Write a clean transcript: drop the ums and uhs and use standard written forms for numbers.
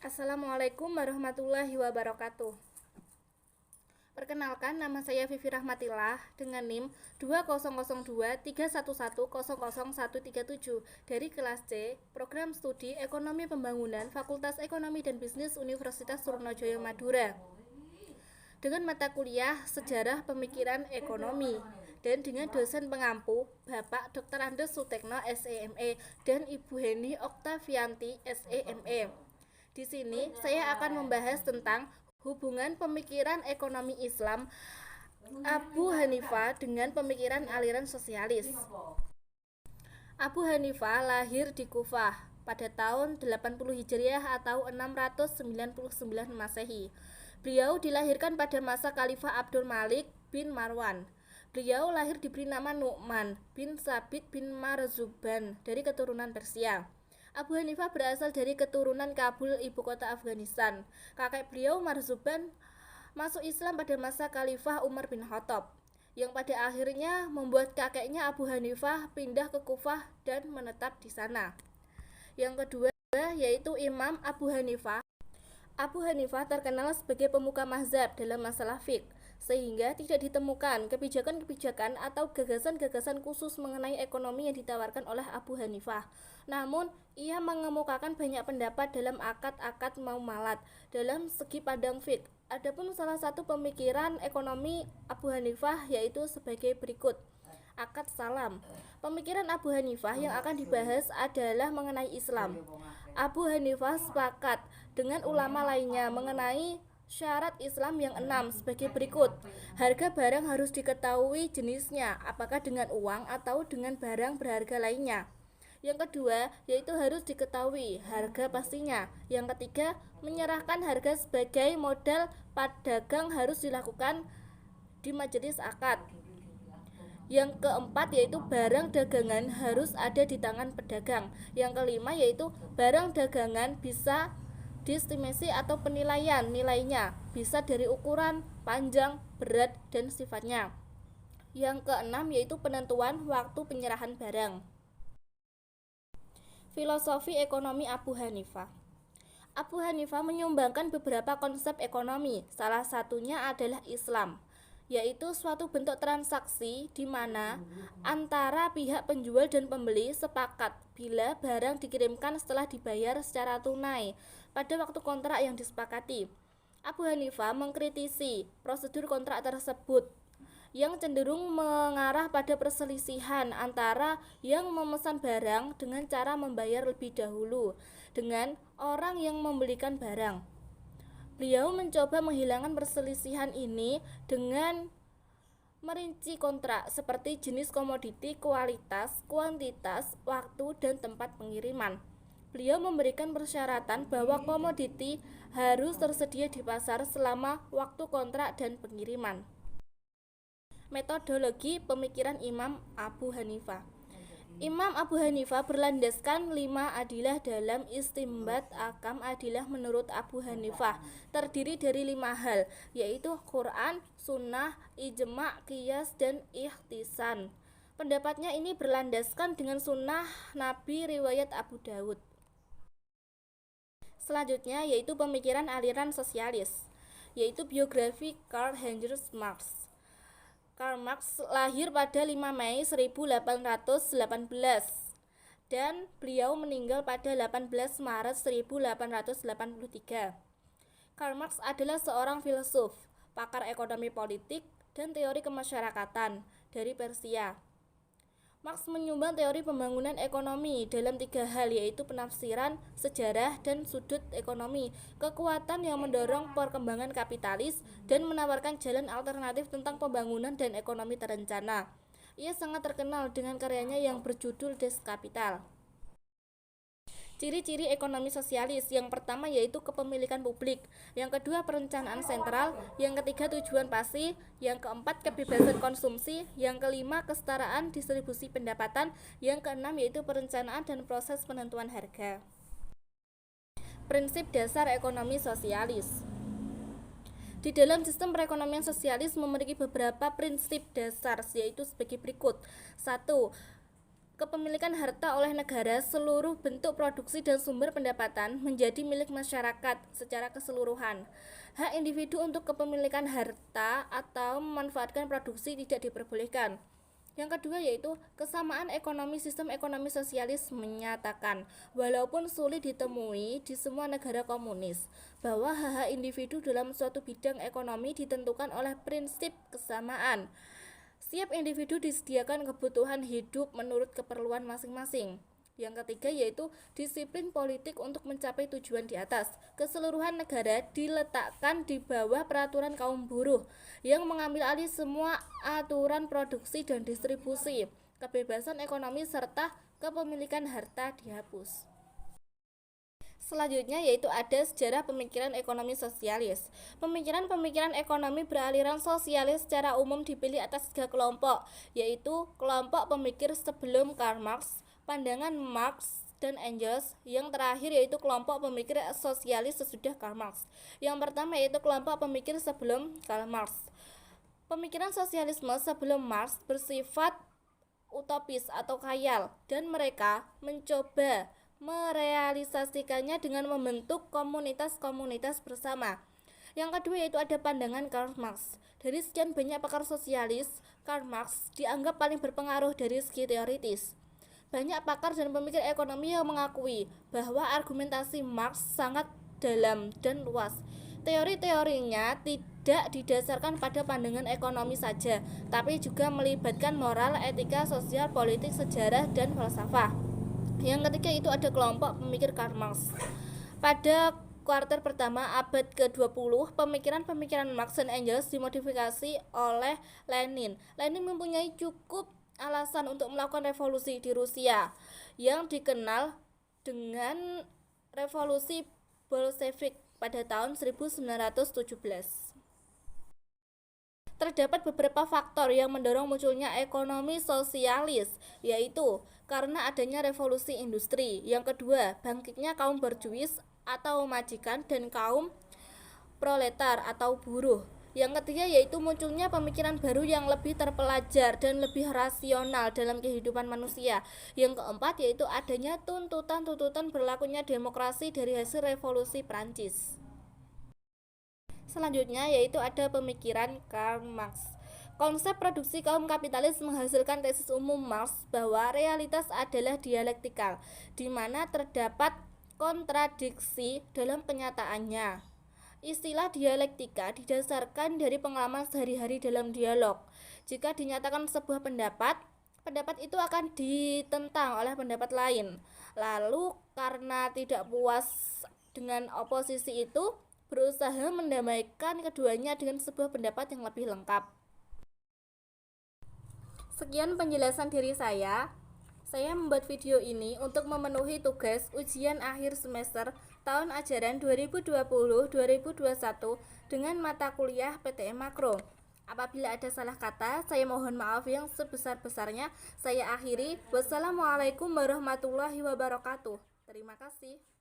Assalamualaikum warahmatullahi wabarakatuh. Perkenalkan, nama saya Vivi Rahmatillah dengan NIM 200231100137 dari kelas C, Program Studi Ekonomi Pembangunan Fakultas Ekonomi dan Bisnis Universitas Trunojoyo Madura. Dengan mata kuliah Sejarah Pemikiran Ekonomi dan dengan dosen pengampu Bapak Dr. Andes Sutekno SEME dan Ibu Heni Oktavianti SEME. Di sini saya akan membahas tentang hubungan pemikiran ekonomi Islam Abu Hanifah dengan pemikiran aliran sosialis. Abu Hanifah lahir di Kufah pada tahun 80 Hijriah atau 699 Masehi. Beliau dilahirkan pada masa Khalifah Abdul Malik bin Marwan. Beliau lahir diberi nama Nu'man bin Sabit bin Marzuban dari keturunan Persia. Abu Hanifah berasal dari keturunan Kabul, ibu kota Afghanistan. Kakek beliau Marzuban masuk Islam pada masa Khalifah Umar bin Khattab, yang pada akhirnya membuat kakeknya Abu Hanifah pindah ke Kufah dan menetap di sana. Yang kedua yaitu Imam Abu Hanifah. Abu Hanifah terkenal sebagai pemuka mazhab dalam masalah fiqh, sehingga tidak ditemukan kebijakan-kebijakan atau gagasan-gagasan khusus mengenai ekonomi yang ditawarkan oleh Abu Hanifah. Namun, ia mengemukakan banyak pendapat dalam akad-akad muamalat dalam segi pandang fiqh. Adapun salah satu pemikiran ekonomi Abu Hanifah yaitu sebagai berikut. Akad salam. Pemikiran Abu Hanifah yang akan dibahas adalah mengenai Islam. Abu Hanifah sepakat dengan ulama lainnya mengenai syarat Islam yang 6 sebagai berikut. Harga barang harus diketahui jenisnya, apakah dengan uang atau dengan barang berharga lainnya. Yang kedua, yaitu harus diketahui harga pastinya. Yang ketiga, menyerahkan harga sebagai modal pedagang harus dilakukan di majelis akad. Yang keempat yaitu barang dagangan harus ada di tangan pedagang. Yang kelima yaitu barang dagangan bisa diestimasi atau penilaian nilainya bisa dari ukuran, panjang, berat, dan sifatnya. Yang keenam yaitu penentuan waktu penyerahan barang. Filosofi ekonomi Abu Hanifah. Abu Hanifah menyumbangkan beberapa konsep ekonomi, salah satunya adalah Islam, yaitu suatu bentuk transaksi di mana antara pihak penjual dan pembeli sepakat bila barang dikirimkan setelah dibayar secara tunai pada waktu kontrak yang disepakati. Abu Hanifah mengkritisi prosedur kontrak tersebut yang cenderung mengarah pada perselisihan antara yang memesan barang dengan cara membayar lebih dahulu dengan orang yang membelikan barang. Beliau mencoba menghilangkan perselisihan ini dengan merinci kontrak seperti jenis komoditi, kualitas, kuantitas, waktu, dan tempat pengiriman. Beliau memberikan persyaratan bahwa komoditi harus tersedia di pasar selama waktu kontrak dan pengiriman. Metodologi pemikiran Imam Abu Hanifah. Imam Abu Hanifah berlandaskan 5 adilah dalam istimbat akam adilah menurut Abu Hanifah terdiri dari 5 hal, yaitu Quran, Sunnah, Ijma', Qiyas, dan Ikhtisan. Pendapatnya ini berlandaskan dengan Sunnah Nabi riwayat Abu Dawud. Selanjutnya yaitu pemikiran aliran sosialis, yaitu biografi Karl Heinrich Marx. Karl Marx lahir pada 5 Mei 1818 dan beliau meninggal pada 18 Maret 1883. Karl Marx adalah seorang filsuf, pakar ekonomi politik dan teori kemasyarakatan dari Persia. Marx menyumbang teori pembangunan ekonomi dalam 3 hal, yaitu penafsiran, sejarah, dan sudut ekonomi, kekuatan yang mendorong perkembangan kapitalis, dan menawarkan jalan alternatif tentang pembangunan dan ekonomi terencana. Ia sangat terkenal dengan karyanya yang berjudul Das Kapital. Ciri-ciri ekonomi sosialis, yang pertama yaitu kepemilikan publik, yang kedua perencanaan sentral, yang ketiga tujuan pasti, yang keempat kebebasan konsumsi, yang kelima kesetaraan distribusi pendapatan, yang keenam yaitu perencanaan dan proses penentuan harga. Prinsip dasar ekonomi sosialis. Di dalam sistem perekonomian sosialis memiliki beberapa prinsip dasar, yaitu sebagai berikut. 1. kepemilikan harta oleh negara, seluruh bentuk produksi dan sumber pendapatan menjadi milik masyarakat secara keseluruhan. Hak individu untuk kepemilikan harta atau memanfaatkan produksi tidak diperbolehkan. Yang kedua yaitu kesamaan ekonomi. Sistem ekonomi sosialis menyatakan, walaupun sulit ditemui di semua negara komunis, bahwa hak-hak individu dalam suatu bidang ekonomi ditentukan oleh prinsip kesamaan. Setiap individu disediakan kebutuhan hidup menurut keperluan masing-masing. Yang ketiga yaitu disiplin politik untuk mencapai tujuan di atas. Keseluruhan negara diletakkan di bawah peraturan kaum buruh yang mengambil alih semua aturan produksi dan distribusi. Kebebasan ekonomi serta kepemilikan harta dihapus. Selanjutnya yaitu ada sejarah pemikiran ekonomi sosialis. Pemikiran-pemikiran ekonomi beraliran sosialis secara umum dipilih atas 3 kelompok, yaitu kelompok pemikir sebelum Karl Marx, pandangan Marx dan Engels. Yang terakhir yaitu kelompok pemikir sosialis sesudah Karl Marx. Yang pertama yaitu kelompok pemikir sebelum Karl Marx. Pemikiran sosialisme sebelum Marx bersifat utopis atau khayal, dan mereka mencoba merealisasikannya dengan membentuk komunitas-komunitas bersama. Yang kedua yaitu ada pandangan Karl Marx. Dari sekian banyak pakar sosialis, Karl Marx dianggap paling berpengaruh dari segi teoritis. Banyak pakar dan pemikir ekonomi yang mengakui bahwa argumentasi Marx sangat dalam dan luas. Teori-teorinya tidak didasarkan pada pandangan ekonomi saja, tapi juga melibatkan moral, etika, sosial, politik, sejarah, dan falsafah. Yang ketiga itu ada kelompok pemikir Karl Marx. Pada kuarter pertama abad ke-20, pemikiran-pemikiran Marx dan Engels dimodifikasi oleh Lenin. Lenin mempunyai cukup alasan untuk melakukan revolusi di Rusia yang dikenal dengan revolusi Bolshevik pada tahun 1917. Terdapat beberapa faktor yang mendorong munculnya ekonomi sosialis, yaitu karena adanya revolusi industri. Yang kedua, bangkitnya kaum borjuis atau majikan dan kaum proletar atau buruh. Yang ketiga yaitu munculnya pemikiran baru yang lebih terpelajar dan lebih rasional dalam kehidupan manusia. Yang keempat yaitu adanya tuntutan-tuntutan berlakunya demokrasi dari hasil revolusi Prancis. Selanjutnya yaitu ada pemikiran Karl Marx. Konsep produksi kaum kapitalis menghasilkan tesis umum Marx bahwa realitas adalah dialektikal, di mana terdapat kontradiksi dalam kenyataannya. Istilah dialektika didasarkan dari pengalaman sehari-hari dalam dialog. Jika dinyatakan sebuah pendapat, pendapat itu akan ditentang oleh pendapat lain. Lalu karena tidak puas dengan oposisi itu, berusaha mendamaikan keduanya dengan sebuah pendapat yang lebih lengkap. Sekian penjelasan dari saya. Saya membuat video ini untuk memenuhi tugas ujian akhir semester tahun ajaran 2020-2021 dengan mata kuliah PTM Makro. Apabila ada salah kata, saya mohon maaf yang sebesar-besarnya. Saya akhiri. Wassalamualaikum warahmatullahi wabarakatuh. Terima kasih.